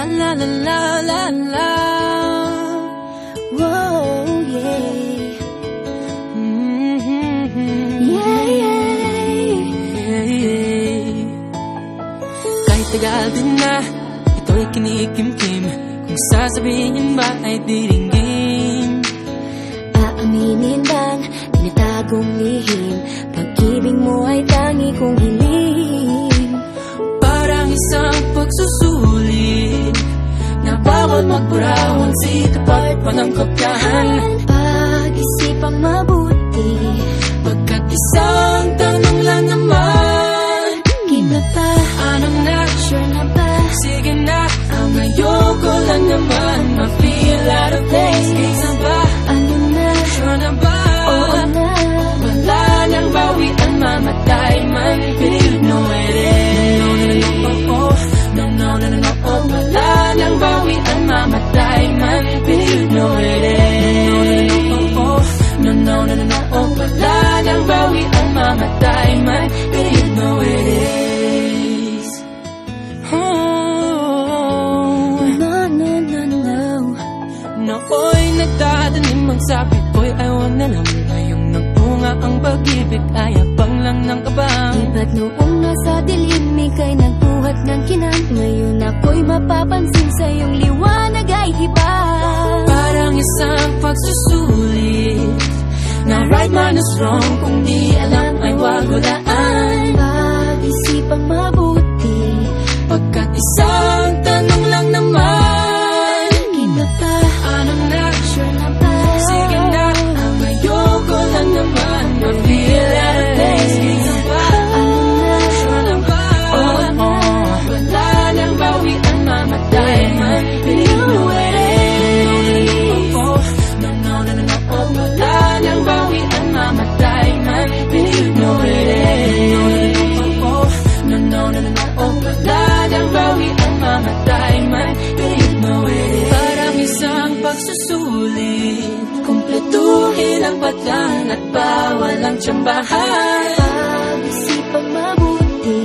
La la la la la la. Whoa, yeah. Yeah, yeah. Kahit tagal din na ito'y kinikimkim, kung sasabihin ba ay diringgin. Aaminin bang tinatagong lihim, pag-ibig mo ay tangi kong hiling. Parang isang pagsusulit na bawal magburawan, sikap at panangkapyahan. Pag-isipang mabuti, pagkat isang tanong lang naman. Kina pa? Anong na? Sure na ba? Sige na, ang ayoko lang naman ma-feel out of place. Kaysa ba? Ano na? Sure na ba? Oo na. Wala nang bawian, mamatay man, but you know it is. No, no, no, no, oh, no, no, no, no, oh. Wala nang bawian, mamatay man, but you know it is. No, no, no, no, oh. Wala nang bawian, mamatay man, but you know it is. No, no, no, no. Nooy nagtatanim ang sabi ko'y ayaw na lang. Ngayong nagpunga ang pag-ibig ay abang lang ng kabang. Iba't noong nasa dilim ika'y nagbuhat ng kinang, ngayon ako'y mapapansin sa iyong liwanag ay iba. Parang isang pagsusulit na right man is wrong, kung di alam ay wag hulaan. Pag-isipang mabuti, pagkat isang tanong lang naman. Kina pa? Anong na? Sure na ba? Sige na, ang ayoko lang naman ma-feel out of place. Kaysa ba? Ano na? Sure na ba? Oo na. Wala nang bawian, mamatay man, but you know it is. No, no, no, no, oh. Wala nang bawian, mamatay man, but you know it is. No, no, no, no, oh. Wala nang bawian, mamatay man, but you know it is. Parang isang pagsusulit, kumpletuhin ang patlan at bawal ang tsambahan. Pag-isipang mabuti,